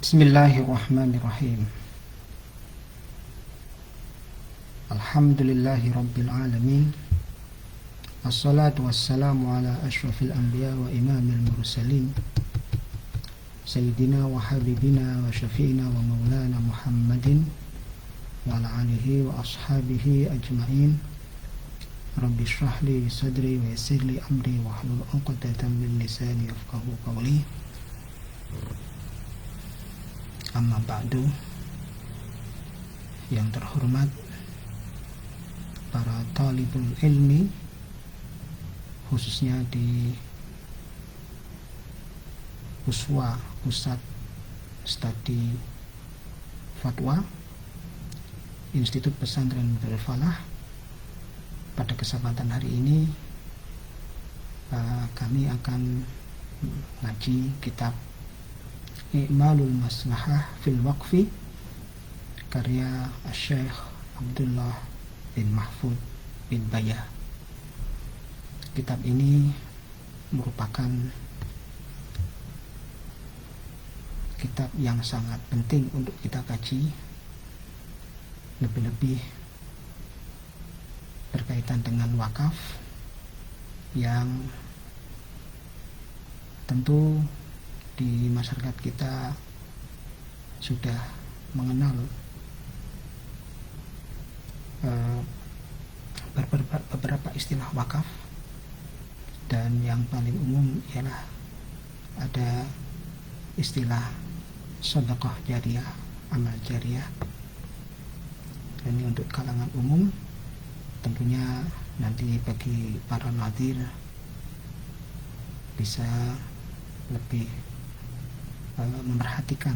Bismillahirrahmanirrahim. Alhamdulillahi rabbil alamin. Assalatu wassalamu ala ashrafil anbiya wa imamil mursalin, Sayyidina wa habibina wa syafi'ina wa maulana Muhammadin wa ala alihi wa ashabihi ajma'in. Rabbi shrah li sadri wa yassir li amri wa hlul 'uqdatam min lisani yafqahu qawli. Amma ba'du. Yang terhormat para talibul ilmi, khususnya di Uswa, Pusat Studi Fatwa Institut Pesantren Darul Falah. Pada kesempatan hari ini kami akan ngaji kitab I'malul Maslahah fil Waqfi karya Syekh Abdullah bin Mahfud bin Bayah. Kitab ini merupakan kitab yang sangat penting untuk kita kaji, lebih-lebih berkaitan dengan wakaf yang tentu di masyarakat kita sudah mengenal beberapa istilah wakaf, dan yang paling umum ialah ada istilah sedekah jariyah, amal jariyah. Ini untuk kalangan umum. Tentunya nanti bagi para nadir bisa lebih memperhatikan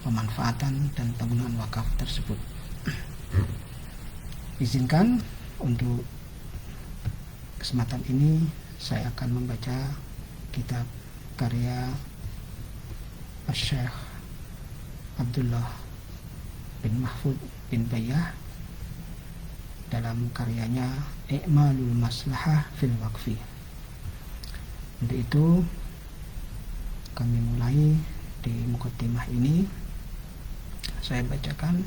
pemanfaatan dan penggunaan wakaf tersebut. Izinkan untuk kesempatan ini saya akan membaca kitab karya Syekh Abdullah bin Mahfud bin Bayah dalam karyanya I'malul Maslahah fil Waqfi. Untuk itu kami mulai di muqaddimah ini. Saya bacakan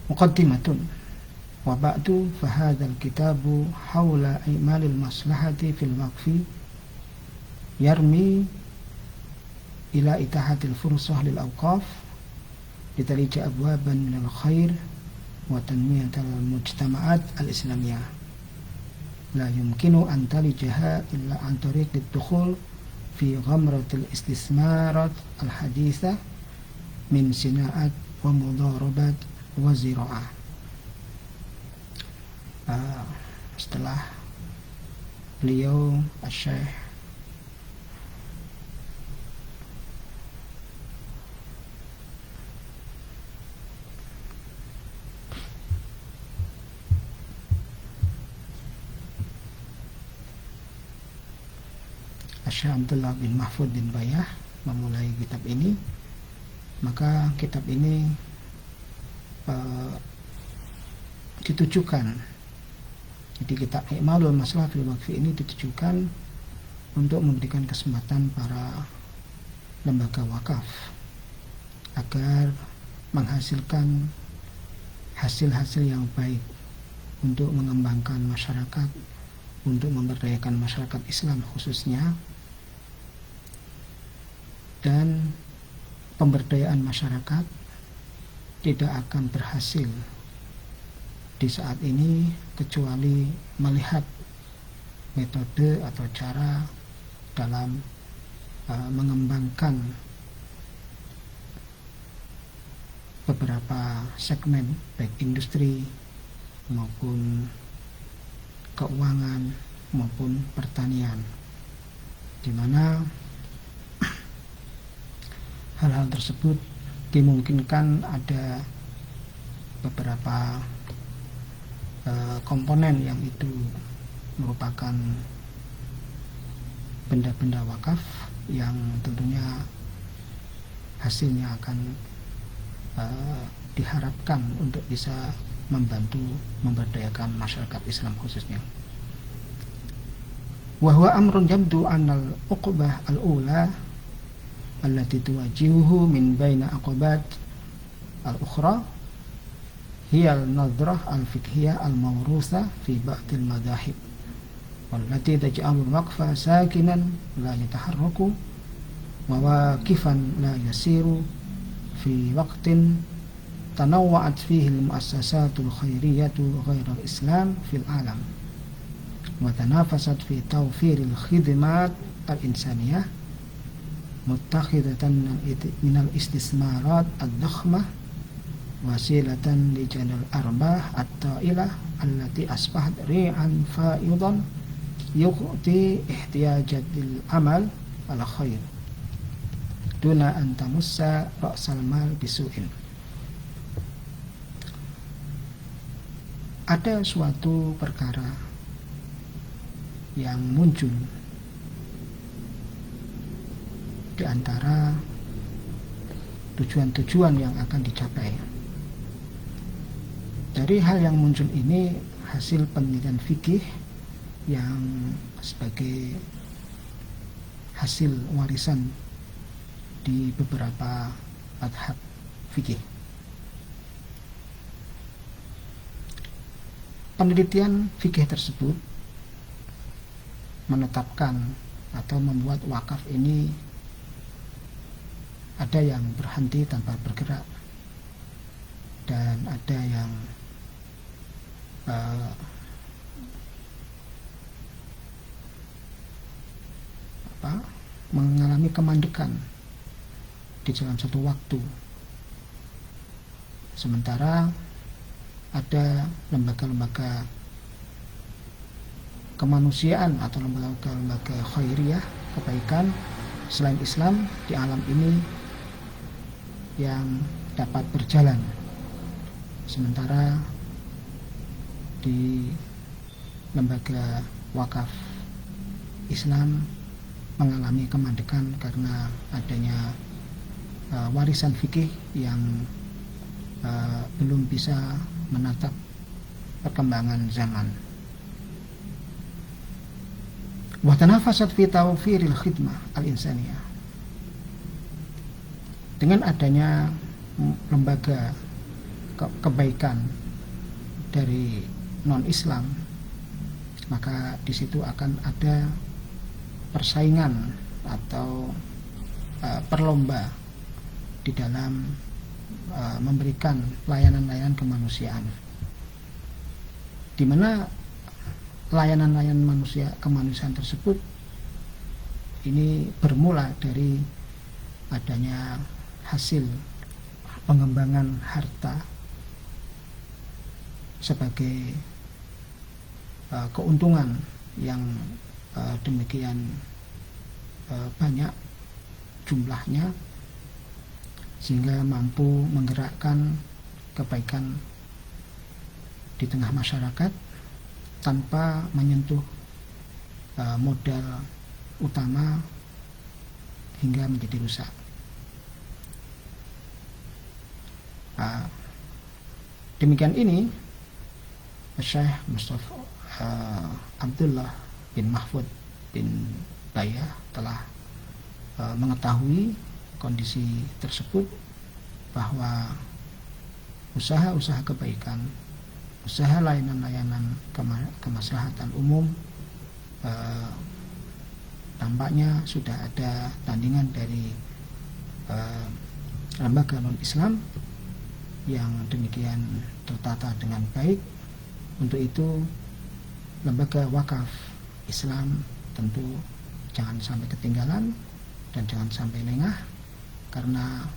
muqaddimatun. Wa ba'du fa hadzal kitabu haula i'malil maslahati fil waqfi yarmi ila itahatil fursah lil awqaf litalija abwaban minal khair wa tanmiyatal mujtama'at al-islamiyah la yumkinu an talijaha illa an tariqid dukhul fi ghamratil istismarat al-haditha min sina'at wa mudarabat wa zira'ah. Setelah beliau Syekh Abdullah bin Mahfud bin Bayah memulai kitab ini, maka kitab ini ditujukan, jadi kitab I'malul Maslahah fil Waqfi ini ditujukan untuk memberikan kesempatan para lembaga wakaf agar menghasilkan hasil-hasil yang baik untuk mengembangkan masyarakat, untuk memberdayakan masyarakat Islam khususnya. Dan pemberdayaan masyarakat tidak akan berhasil di saat ini kecuali melihat metode atau cara dalam mengembangkan beberapa segmen baik industri maupun keuangan maupun pertanian, di mana hal-hal tersebut dimungkinkan ada beberapa komponen yang itu merupakan benda-benda wakaf yang tentunya hasilnya akan diharapkan untuk bisa membantu memberdayakan masyarakat Islam khususnya. Wa huwa amrun yabdu anal uqbah al-ula allati tuwajihuhu min baina aqabat al-ukhra hiya al-nadrah al-fiqhiyah al-mawrutha fi ba'd al-madahib wallati taj'alu al-waqfa sakinan la yataharraku wa waqifan la yasiru fi waqtin tanawwa'at fihi al-muassasatul khairiyyatu ghairu al-islam fil alam wa tanafasat fi tawfiril khidmat al-insaniyah muttakhidatan minal istismarat ad-dakhmah wasilatan li jalal arbah at-ta'ilah allati asbahat ri'an fa'idan yuqti ihtiyajatil amal ala khair duna an tamussa ra'sal mal bisu'in. Ada suatu perkara yang muncul di antara tujuan-tujuan yang akan dicapai. Dari hal yang muncul ini hasil penelitian fikih yang sebagai hasil warisan di beberapa madhab fikih. Penelitian fikih tersebut menetapkan atau membuat wakaf ini ada yang berhenti tanpa bergerak dan ada yang mengalami kemandekan di dalam satu waktu, sementara ada lembaga-lembaga kemanusiaan atau lembaga-lembaga khairiyah kebaikan selain Islam di alam ini yang dapat berjalan, sementara di lembaga wakaf Islam mengalami kemandekan karena adanya warisan fikih yang belum bisa menatap perkembangan zaman. Wa tanafasat fi tawfiril khidmah al-insaniyah. Dengan adanya lembaga kebaikan dari non-Islam, maka di situ akan ada persaingan atau perlomba di dalam memberikan layanan-layanan kemanusiaan, di mana layanan-layanan kemanusiaan tersebut ini bermula dari adanya hasil pengembangan harta sebagai keuntungan yang demikian banyak jumlahnya sehingga mampu menggerakkan kebaikan di tengah masyarakat tanpa menyentuh modal utama hingga menjadi rusak. Demikian ini Syekh Mustafa Abdullah bin Mahfud bin Bayah telah mengetahui kondisi tersebut, bahwa usaha-usaha kebaikan, usaha layanan-layanan kemaslahatan umum tampaknya sudah ada tandingan dari lembaga non-Islam yang demikian tertata dengan baik. Untuk itu lembaga wakaf Islam tentu jangan sampai ketinggalan dan jangan sampai lengah, karena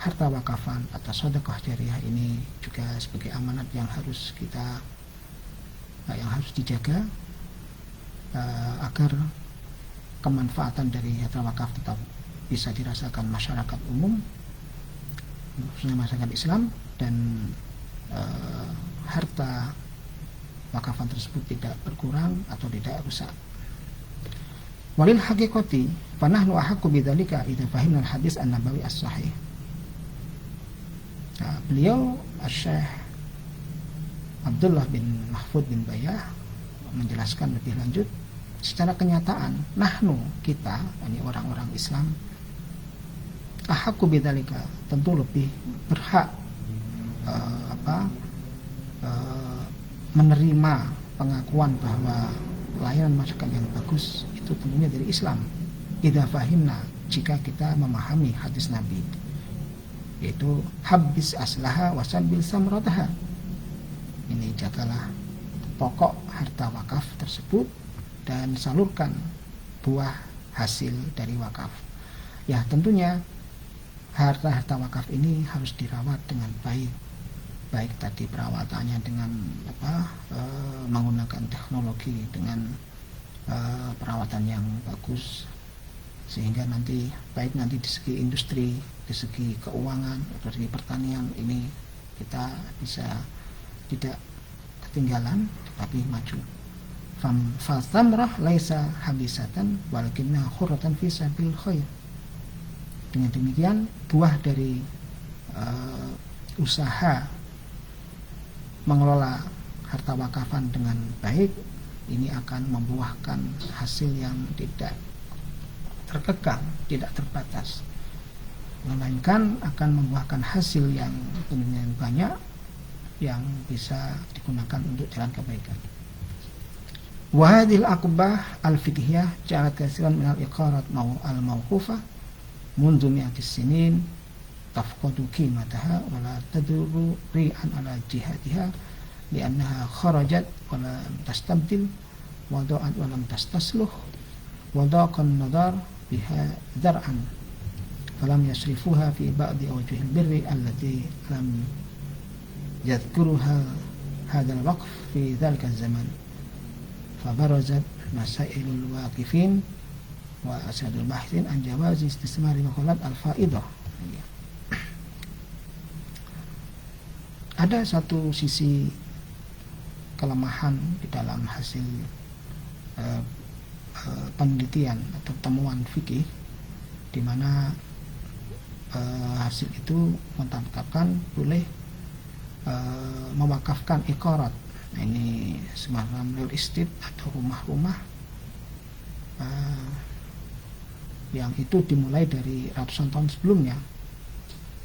harta wakafan atau sedekah jariah ini juga sebagai amanat yang harus dijaga agar kemanfaatan dari harta wakaf tetap bisa dirasakan masyarakat umum, khususnya masyarakat Islam, dan harta wakafan tersebut tidak berkurang atau tidak rusak. Walil haqiqati fanahnu ahaqqu bidzalika idza fahimna al-hadis an-nabawi as-sahih. Beliau Syekh Abdullah bin Mahfud bin Bayah menjelaskan lebih lanjut secara kenyataan nahnu, kita, ini orang-orang Islam, ahaqqu bidzalika, tentu lebih berhak menerima pengakuan bahwa layanan masyarakat yang bagus itu tentunya dari Islam. Idza fahimna, jika kita memahami hadis Nabi, yaitu habis aslaha wasabil samrataha. Ini jagalah pokok harta wakaf tersebut dan salurkan buah hasil dari wakaf. Ya tentunya harta wakaf ini harus dirawat dengan baik tadi perawatannya dengan menggunakan teknologi, dengan perawatan yang bagus, sehingga nanti baik nanti di segi industri, di segi keuangan, dari segi pertanian ini kita bisa tidak ketinggalan tetapi maju. Fathamrah laisa habisatan walakinna khurratan fi sabil khair. Dengan demikian buah dari usaha mengelola harta wakafan dengan baik ini akan membuahkan hasil yang tidak terkekang, tidak terbatas, melainkan akan membuahkan hasil yang benar banyak yang bisa digunakan untuk jalan kebaikan. Wahadil aqbah al-fiqhiyah ja'alat katsiran min al-iqarat al-mawqufah mundu mi'atis sinin tafqadu qimataha wa la tadurru ri'an ala jihatiha li'annaha kharajat wa lam tastabdil wa da'at wa lam tastasluh wa daqan nadar biha dar'an falam yasrifuha fi ba'di awjuhil birri allati lam yadhkuruha hadzal waqf fi dzalika zaman fabarazat masailul waqifin wa asadul bahthin an jawazi istismari maqalat al-faidah. Ada satu sisi kelemahan di dalam hasil penelitian atau temuan fikih, di mana hasil itu menetapkan boleh mewakafkan iqarat. Nah, ini semacam real estate atau rumah-rumah yang itu dimulai dari ratusan tahun sebelumnya,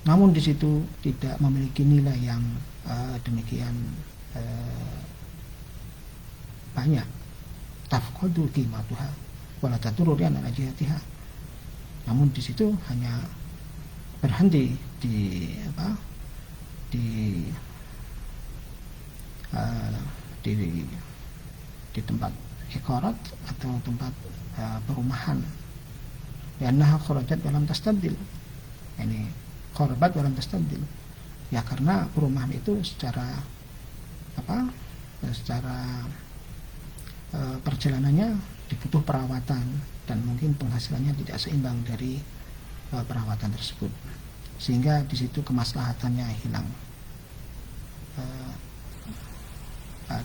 namun di situ tidak memiliki nilai yang demikian banyak. Tafqadu qimatuha wa la tadurru ala jihatiha. Namun di situ hanya berhenti di tempat iqarat atau tempat perumahan. Karena kharajat dalam tastabdil. Ini kharabat dalam tastabdil. Ya karena perumahan itu secara perjalanannya dibutuh perawatan dan mungkin penghasilannya tidak seimbang dari perawatan tersebut, sehingga di situ kemaslahatannya hilang.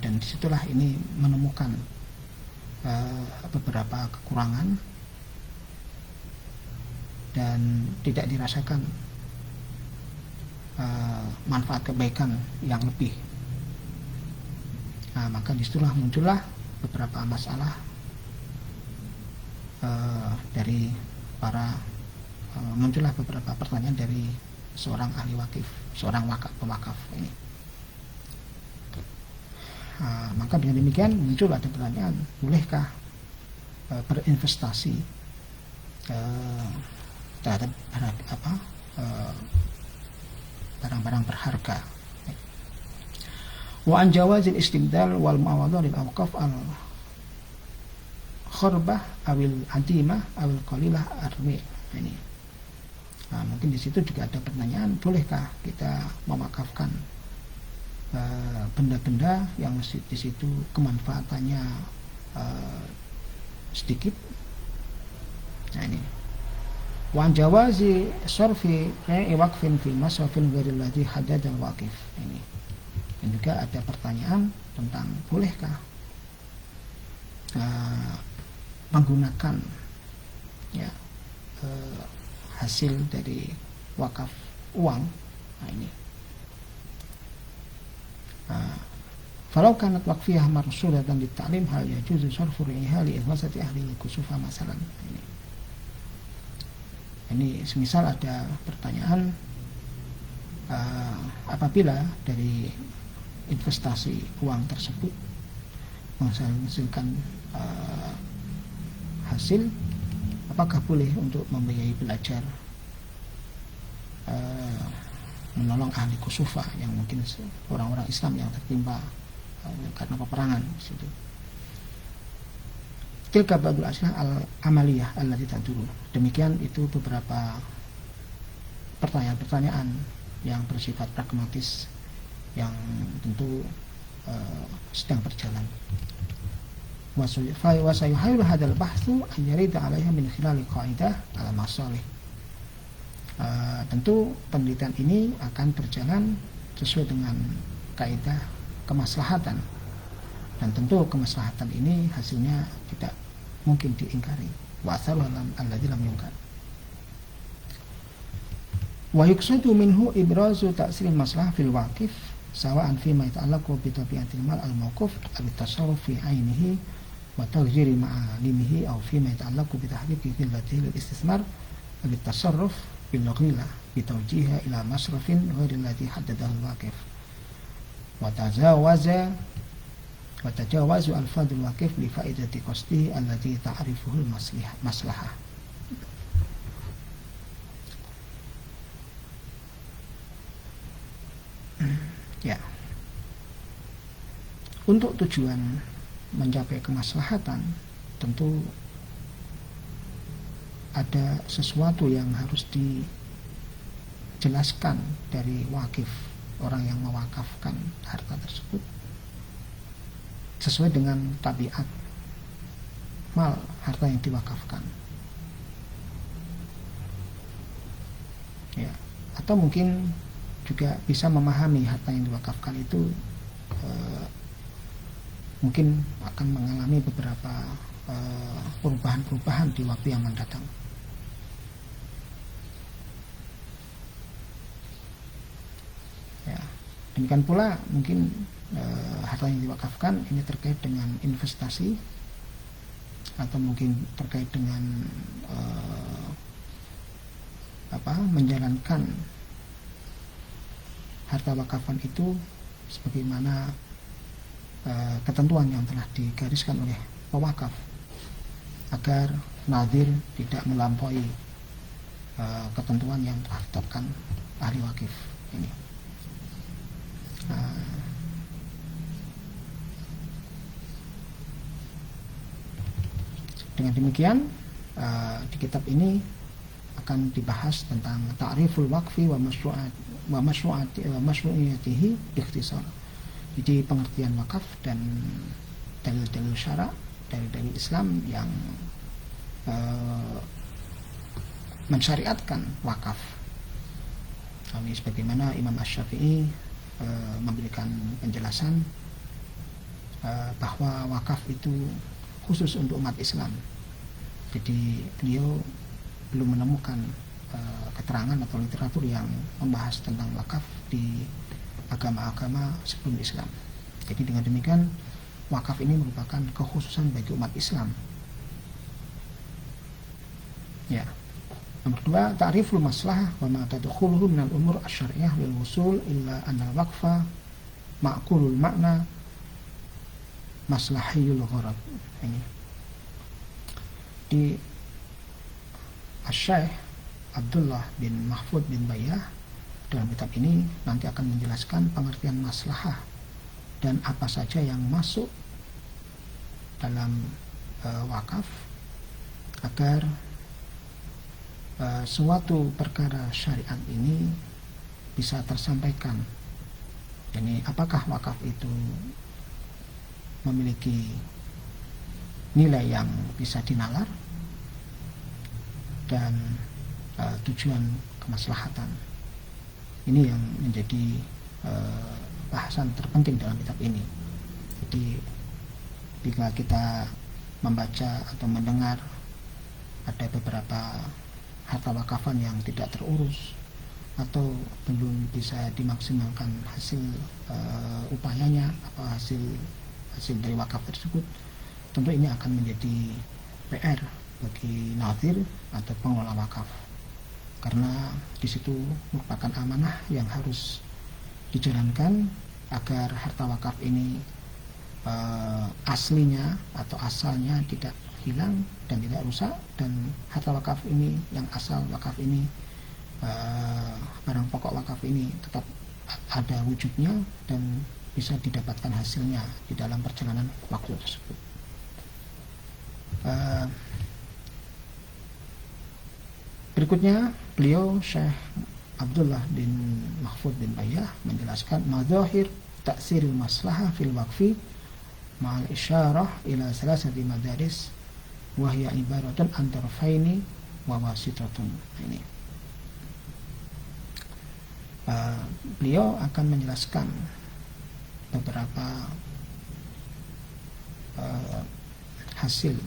Dan disitulah ini menemukan beberapa kekurangan dan tidak dirasakan manfaat kebaikan yang lebih. Nah, maka disitulah muncullah beberapa masalah muncullah beberapa pertanyaan dari seorang ahli wakif, seorang pewakaf ini. Maka dengan demikian muncul ada pertanyaan, bolehkah berinvestasi terhadap barang-barang berharga. Wa an jawazil istibdal wal muawadhah lil awqaf al kharbah awil adimah awil qalilah armi. Ini mungkin di situ juga ada pertanyaan, bolehkah kita memakafkan benda-benda yang di situ kemanfaatannya sedikit. Nah ini wan jawazi sarfi waqfin fi masrafin ghairil ladzi haddada al-waqif. Ini dan juga ada pertanyaan tentang bolehkah menggunakan hasil dari wakaf uang. Nah ini Falau kanat waqfiyah marsulatan litta'lim hal yajuzu sarfu ri'iha li ihwasati ahli kusufa masalan. Ini semisal ada pertanyaan, apabila dari investasi uang tersebut menghasilkan hasil, apakah boleh untuk membiayai belajar menolong ahli kusufa yang mungkin orang-orang Islam yang tertimpa karena peperangan di situ. Tilka ba'dul aslah al-amaliyah allati taduru. Demikian itu beberapa pertanyaan-pertanyaan yang bersifat pragmatis yang tentu sedang berjalan. Wa sayuhayyilu hadzal bahthu an yarida 'alaiha min khilali qaidah al-masalih. Tentu penelitian ini akan berjalan sesuai dengan kaidah kemaslahatan, dan tentu kemaslahatan ini hasilnya tidak mungkin diingkari. Wa atharu alladzi lam yunkar. Wa yuqsadu minhu ibrazu ta'siril maslahah fil waqif sawa'an fi ma yata'allaqu bi tabi'atil mal al-mawquf aw at-tasarruf fi 'ainihi wa taghjiri ma'alimihi aw fi ma yata'allaqu bi tahqiqi qillatihi lil istismar aw at-tasarruf bil ghila bi tawjihiha ila masrafin ghairi alladhi haddadahu al-waqif wa tajawazu al-fadl waqif li faidati qasdihi allati ta'rifuhu al-maslahah. Ya, untuk tujuan mencapai kemaslahatan tentu ada sesuatu yang harus dijelaskan dari wakif, orang yang mewakafkan harta tersebut sesuai dengan tabiat mal harta yang diwakafkan. Ya, atau mungkin juga bisa memahami harta yang diwakafkan itu mungkin akan mengalami beberapa perubahan-perubahan di waktu yang mendatang. Ya, demikian pula mungkin harta yang diwakafkan ini terkait dengan investasi atau mungkin terkait dengan menjalankan harta wakafan itu sebagaimana ketentuan yang telah digariskan oleh pewakaf agar nadir tidak melampaui ketentuan yang telah ditetapkan ahli wakif ini. Dengan demikian di kitab ini akan dibahas tentang ta'riful waqfi wa masyru'iyatihi ikhtisar. Jadi pengertian wakaf dan dalil-dalil syara dari Islam yang mensyariatkan wakaf. Kami sebagaimana Imam Asy-Syafi'i memberikan penjelasan bahwa wakaf itu khusus untuk umat Islam. Jadi beliau belum menemukan keterangan atau literatur yang membahas tentang wakaf di agama-agama sebelum Islam. Jadi dengan demikian wakaf ini merupakan kekhususan bagi umat Islam. Ya. Nomor 2, ta'riful maslahah wa ma tadkhuluhu minal umur asy-syar'iyyah lil wusul illa anna al-waqfa ma'qulul makna maslahiyul gharad. Ini di Asy-Syaikh Abdullah bin Mahfud bin Bayyah dalam kitab ini nanti akan menjelaskan pengertian maslahah dan apa saja yang masuk dalam wakaf agar suatu perkara syariat ini bisa tersampaikan. Jadi apakah wakaf itu memiliki nilai yang bisa dinalar dan tujuan kemaslahatan. Ini yang menjadi bahasan terpenting dalam kitab ini. Jadi bila kita membaca atau mendengar ada beberapa harta wakafan yang tidak terurus atau belum bisa dimaksimalkan hasil upayanya apa hasil dari wakaf tersebut, tentu ini akan menjadi PR bagi nadhir atau pengelola wakaf, karena di situ merupakan amanah yang harus dijalankan agar harta wakaf ini aslinya atau asalnya tidak hilang dan tidak rusak, dan harta wakaf ini yang asal wakaf ini barang pokok wakaf ini tetap ada wujudnya dan bisa didapatkan hasilnya di dalam perjalanan waktu tersebut. Berikutnya beliau Syekh Abdullah bin Mahfud bin Bayyah menjelaskan madzahir ta'siril maslahah fil waqfi ma'al isyarah ila salasati madaris wa hiya ibaratun an tarfaini wa wasitatun. Ini beliau akan menjelaskan beberapa hasil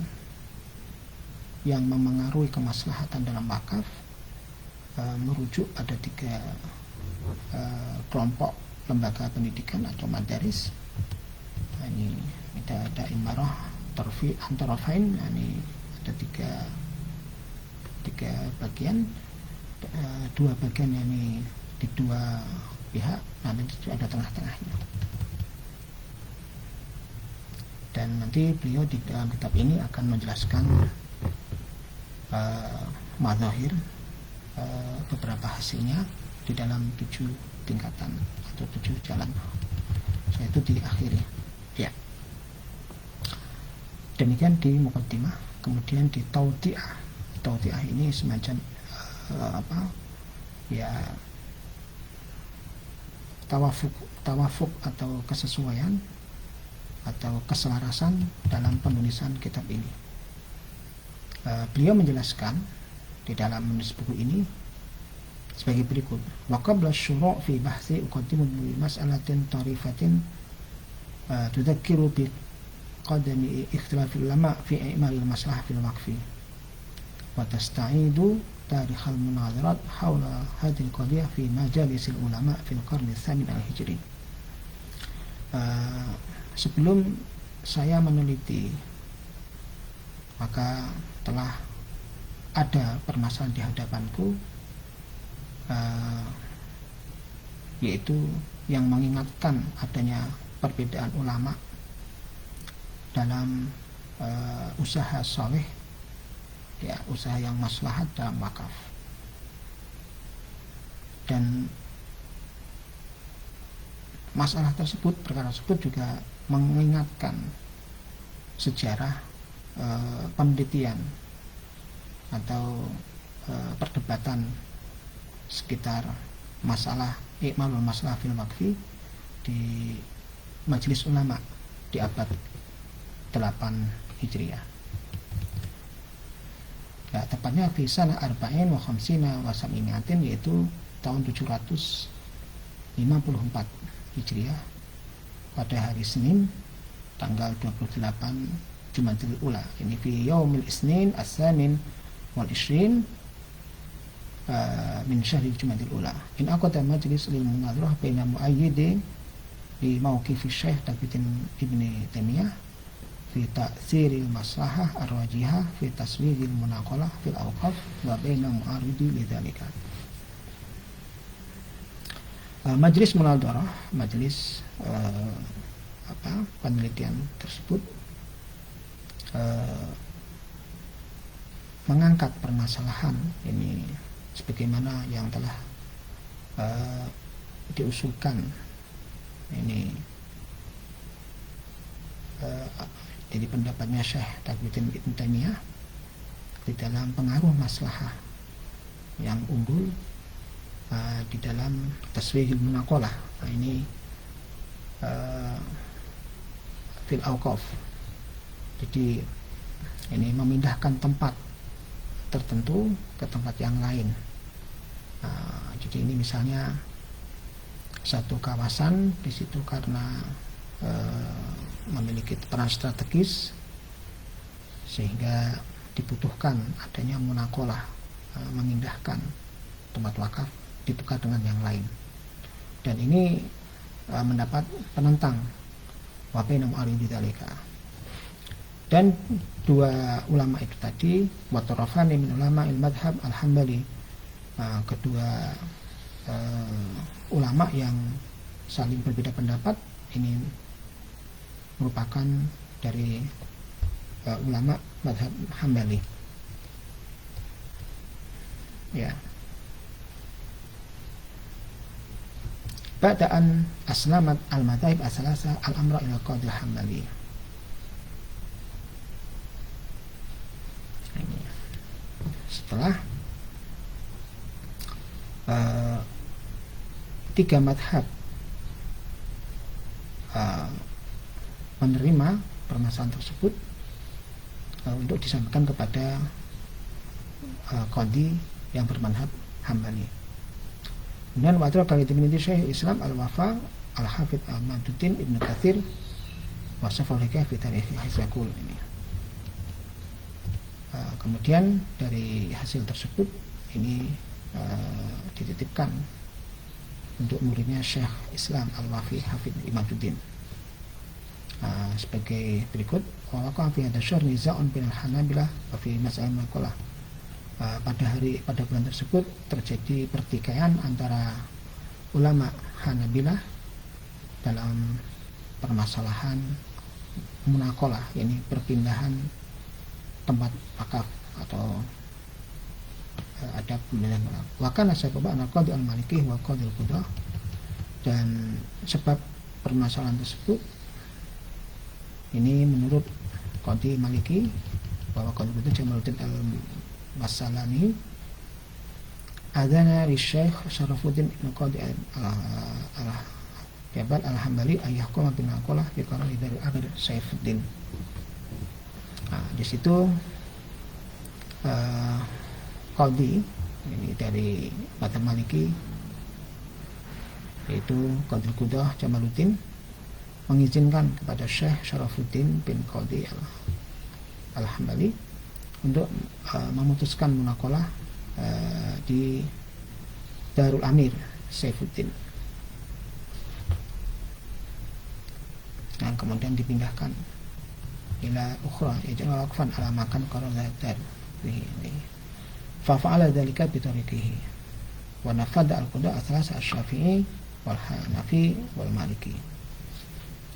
yang memengaruhi kemaslahatan dalam wakaf, merujuk pada 3 kelompok lembaga pendidikan atau madaris. Ini ada imarah tarfi antarafain, ini ada tiga bagian, 2 bagian ini di 2 pihak, nanti ada tengah-tengahnya. Dan nanti beliau di dalam kitab ini akan menjelaskan madzahir, beberapa hasilnya di dalam 7 tingkatan atau 7 jalan. Itu diakhiri. Ya. Demikian di muqaddimah. Kemudian di tauti'ah. Tauti'ah ini semacam tawafuk atau kesesuaian atau keselarasan dalam penulisan kitab ini. Beliau menjelaskan di dalam menulis buku ini sebagai berikut: wa qabla syuru' fi bahthi uqaddimu bi mas'alatin tarifatin tudzakiru bi qadami ikhtilafil ulama fi i'malil maslahah fil waqfi wa tasta'idu tarikh al munadharat hawla hadhihi al qadiyah fi majalisil ulama fil qarni ats-tsamin al-hijri. Sebelum saya meneliti, maka telah ada permasalahan di hadapanku, yaitu yang mengingatkan adanya perbedaan ulama dalam usaha soleh, ya, usaha yang maslahat dalam wakaf. Dan masalah tersebut, perkara tersebut juga mengingatkan sejarah penelitian atau perdebatan sekitar masalah i'malul maslahah fil waqfi di majelis ulama di abad 8 Hijriah. Ya, tepatnya fi sanah arba'in wa khamsina wa sab'imiatin, yaitu tahun 754 Hijriah, pada hari Senin tanggal 28 Jumadil Ula, ini fi yaumil isnin as-samin wal ishrin min syahri Jumadil Ula, in aqada majlis lil munadharah baina muayyidin li mawqif Syekh Taqiyuddin Ibnu Taimiyah fi ta'siril maslahah ar-rajihah fi taswigil munaqalah fil awqaf wa baina mu'aridi lidzalika. Majelis munadharah, majelis penelitian tersebut mengangkat permasalahan ini sebagaimana yang telah diusulkan ini jadi pendapatnya Syekh Taqiyuddin Ibnu Taimiyah di dalam pengaruh maslahah yang unggul di dalam taswihil munaqalah. Ini fil awqaf, jadi ini memindahkan tempat tertentu ke tempat yang lain. Jadi ini misalnya satu kawasan di situ karena memiliki peran strategis sehingga dibutuhkan adanya munaqalah, memindahkan tempat wakaf ditukar dengan yang lain. Dan ini mendapat penentang wa baina mu'aridi dzalika. Dan dua ulama itu tadi wa tarafani min ulama al-madhhab al-Hambali, kedua ulama yang saling berbeda pendapat ini merupakan dari ulama madhab Hambali. Ya. Ba'da'an aslamat al-madhahib as-salasa al-amra ila qadil Hambali. Setelah tiga madhab menerima permasalahan tersebut untuk disampaikan kepada qadhi yang bermadhab Hambali. Kemudian wa kali ini Syekh Islam Al-Wafa Al-Hafidz Ahmaduddin Ibnu Katsir wa Safawiyah fi Tarikh Hisaqul ini. Kemudian dari hasil tersebut ini dititipkan untuk muridnya Syekh Islam Al-Wafi Hafidz Imaduddin sebagai berikut. Wa waqa fi hadha syahr niza'un bainal Hanabilah wa fi mas'al maqalah. Pada bulan tersebut terjadi pertikaian antara ulama Hanabilah dalam permasalahan munaqalah, yakni perpindahan tempat wakaf atau ada pemilihan ulama. Wa kana sababa al-qadhi al-maliki wa qadhi al-qudah, dan sebab permasalahan tersebut ini menurut qadhi maliki bahwa qadhi al-qudah Jamaluddin al-Masalani adana li Syekh Syarafuddin Ibnu Qadhi al-Jabal al-Hambali ayyahkuma bin aqalah bi qarari dari Amir Saifuddin. Di situ qadhi ini dari madhab Maliki yaitu Qadhi Qudah Jamaluddin mengizinkan kepada Syekh Syarafuddin bin Qadhi al-Hambali untuk memutuskan munaqalah di Darul Amir Saifuddin, yang kemudian dipindahkan ila ukhra yaj'al waqfan ala makan qaradar ini. Fa fa'ala dzalika bi tariqihi wa nafada al-qudah atsasa asy-Syafi'i wal Hanafi wal Maliki,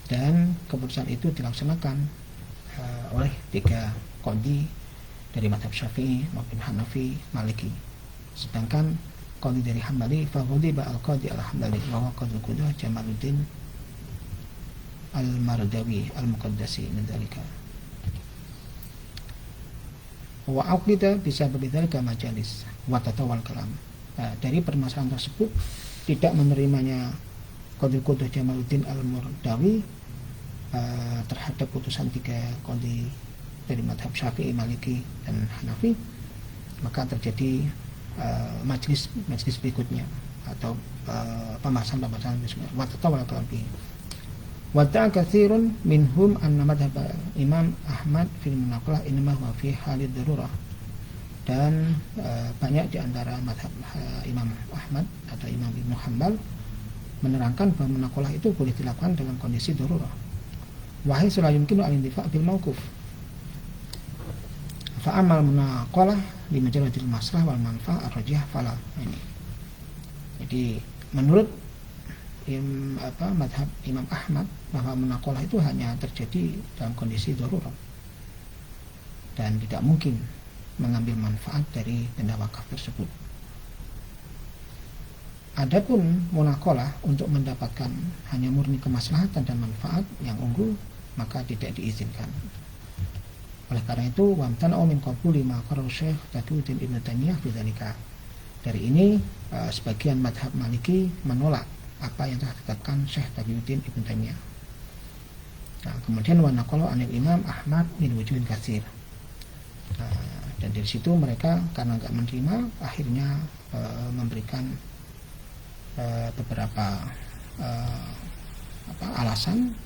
dan keputusan itu dilaksanakan oleh tiga qadhi dari mazhab Syafi'i maupun Hanafi Maliki. Sedangkan qadhi dari Hambali fa ghadiba al-qadhi al-Hambali wa huwa qadhi qudah Jamaluddin al-Mardawi al-Muqaddasi min dzalika. Wa aqida bisa bidzalika majalis wa tatawal kalam. Dari permasalahan tersebut tidak menerimanya qadhi qudah Jamaluddin al-Mardawi terhadap putusan tiga qadhi dari madhab Syafi'i, Maliki, dan Hanafi, maka terjadi majlis berikutnya atau pembahasan berikutnya. Wa tatawal kalam. Wada'a katsirun minhum anna madhab Imam Ahmad fil munaqalah inma huwa fi halid darurah, dan banyak di antara madhab Imam Ahmad atau Imam Ibnu Hanbal menerangkan bahwa munaqalah itu boleh dilakukan dalam kondisi darurah. Wa haytsu la yumkinu al-intifa' bil mawquf. Fa amal munaqalah li majaladil maslahah wal manfa'ah ar-rajih fala. Ini. Jadi menurut madhab Imam Ahmad bahwa munaqalah itu hanya terjadi dalam kondisi darurat dan tidak mungkin mengambil manfaat dari benda wakaf tersebut. Adapun munaqalah untuk mendapatkan hanya murni kemaslahatan dan manfaat yang unggul, maka tidak diizinkan. Oleh karena itu, wamtana'u min qabuli ma qarrar Syekh Taqiyuddin Ibnu Taimiyah bidzalika. Dari ini sebagian madhab Maliki menolak apa yang telah ditetapkan Syekh Taqiyuddin Ibnu Taimiyah. Nah, kemudian wa naqala anil Imam Ahmad min wujuhin katsir. Dan dari situ mereka karena enggak menerima, akhirnya memberikan beberapa alasan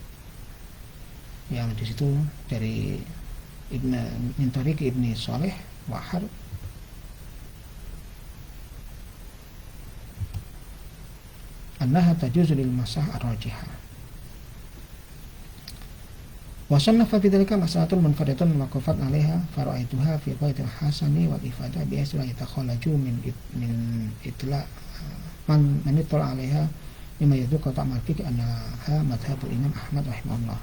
yang di situ dari min tariq Ibnu Shalih Wahar annaha tajuzu lil masah ar-rajihah. Wa sannafa fi dzalika mas'alatun munfaridatun maqafat 'alaiha fara'aituha fi qaitil hasani wal ifada bi asla yatakhalaju min itla man itla 'alaiha mimma yadhuku ta'mal fiqh annaha madhhabul Imam Ahmad rahimahullah.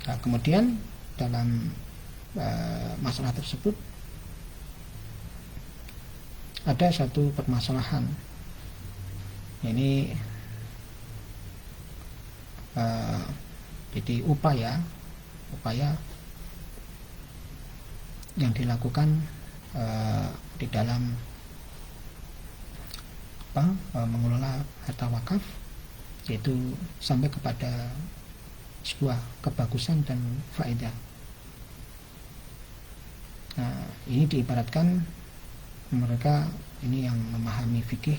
Nah, kemudian dalam masalah tersebut ada satu permasalahan, ini jadi upaya yang dilakukan di dalam mengelola harta wakaf, yaitu sampai kepada sebuah kebagusan dan faedah. Nah, ini diibaratkan mereka ini yang memahami fikih.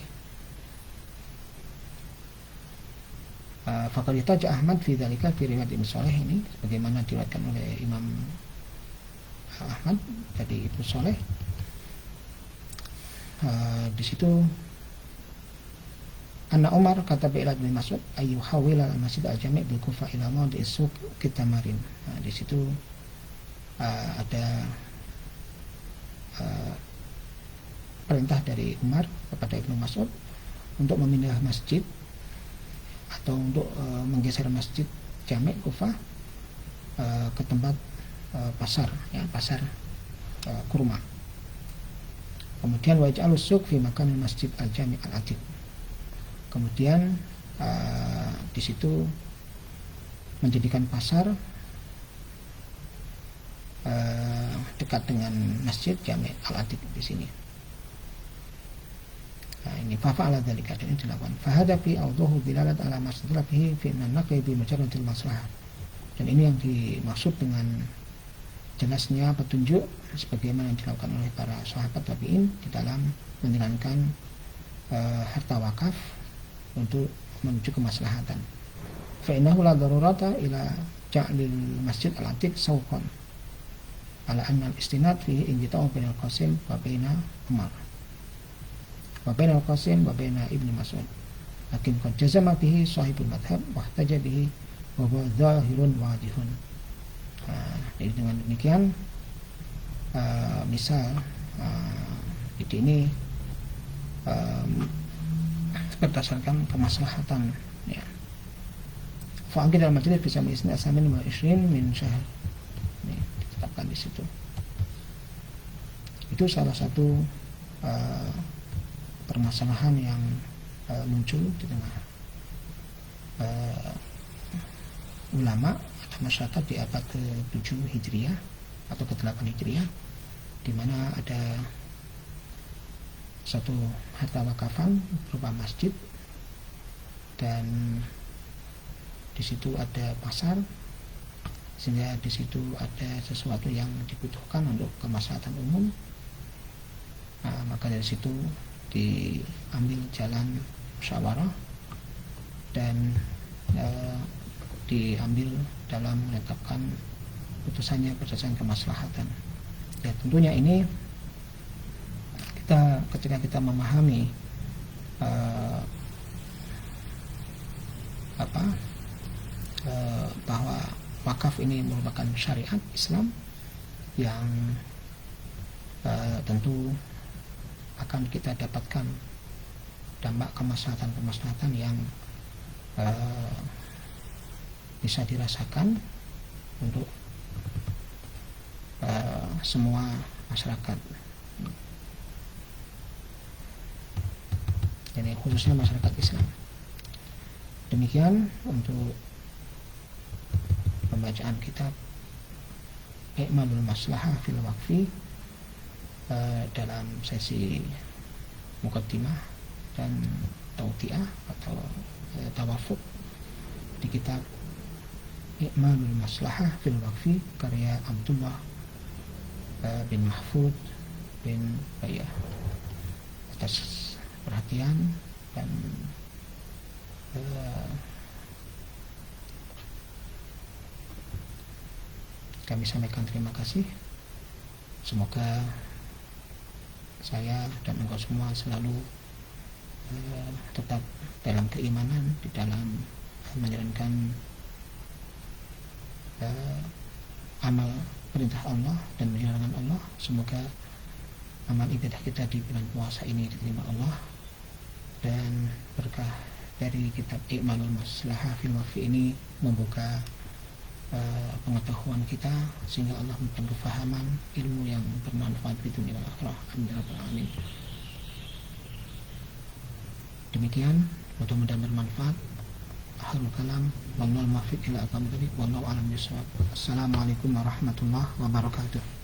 Faqad ihtaja Ahmad fi dzalika fi riwayat Ibnu Shalih, ini sebagaimana diriwayatkan oleh Imam Ahmad dari Ibnu Shalih. Di situ Anna Umar kata ila bin Mas'ud ayu hawila al-masjid al-jami' bil Kufah ila mawdi' suq kitamarin. Nah, di situ ada perintah dari Umar kepada Ibnu Mas'ud untuk memindah masjid atau untuk menggeser masjid Jami' Kufah ke tempat pasar, ya, pasar kurma. Kemudian waj'alus suq fi makan masjid al-Jami' al-Atiq. Kemudian di situ menjadikan pasar dekat dengan masjid Jami' al-Atiq di sini. Nah, ini fa'ala dzalika, dan ini dilakukan. Fa hadza fi awdahu dilalat ala masdar fihi fi an-naqli bi mujarradil maslahah. Dan ini yang dimaksud dengan jelasnya petunjuk sebagaimana yang dilakukan oleh para sahabat tabi'in di dalam menjalankan harta wakaf untuk menuju kemaslahatan. Fa innahu la darurata ila ja'lil masjid al-Atiq sawqan ala anna al-istinad fihi injita'u bainal Qasim wa baina Umar wa bainal Qasim wa baina Ibnu Mas'ud. Lakin qad jazama bihi sahibul madhab wa ihtaja bihi wa huwa zahirun wadihun. Jadi dengan demikian misal ini berdasarkan kemaslahatan, ya. Fa'aqid al-majlis bisa mengisni asamin wa isrin min syahr. Ini ditetapkan di situ. Itu salah satu permasalahan yang muncul di tengah ulama atau masyarakat di abad ke-7 Hijriah atau ke-8 Hijriah, di mana ada satu harta wakafan berupa masjid, dan di situ ada pasar, sehingga di situ ada sesuatu yang dibutuhkan untuk kemaslahatan umum. Maka dari situ diambil jalan musyawarah dan diambil dalam menetapkan putusannya berdasarkan kemaslahatan. Ya, tentunya ini ketika kita memahami bahwa wakaf ini merupakan syariat Islam yang tentu akan kita dapatkan dampak kemaslahatan yang bisa dirasakan untuk semua masyarakat. Jadi khususnya masyarakat Islam. Demikian untuk pembacaan kitab I'malul Maslahah fil Waqfi dalam sesi muqaddimah dan tawti'ah atau tawafuq di kitab I'malul Maslahah fil Waqfi karya Abdullah bin Mahfud bin Bayah atas perhatian dan kami sampaikan terima kasih. Semoga saya dan engkau semua selalu tetap dalam keimanan, di dalam menjalankan amal perintah Allah dan larangan Allah. Semoga amal ibadah kita di bulan puasa ini diterima Allah, dan berkah dari kitab I'malul Maslahah fil Wafi ini membuka pengetahuan kita, sehingga Allah memberikan kefahaman ilmu yang bermanfaat di dunia dan akhirat. Amin ya rabbal alamin. Demikian, mudah-mudahan bermanfaat. Akhirul kalam, wallahul muwaffiq ila aqwamit thoriq, wallahu a'lam bishawab. Assalamualaikum warahmatullahi wabarakatuh.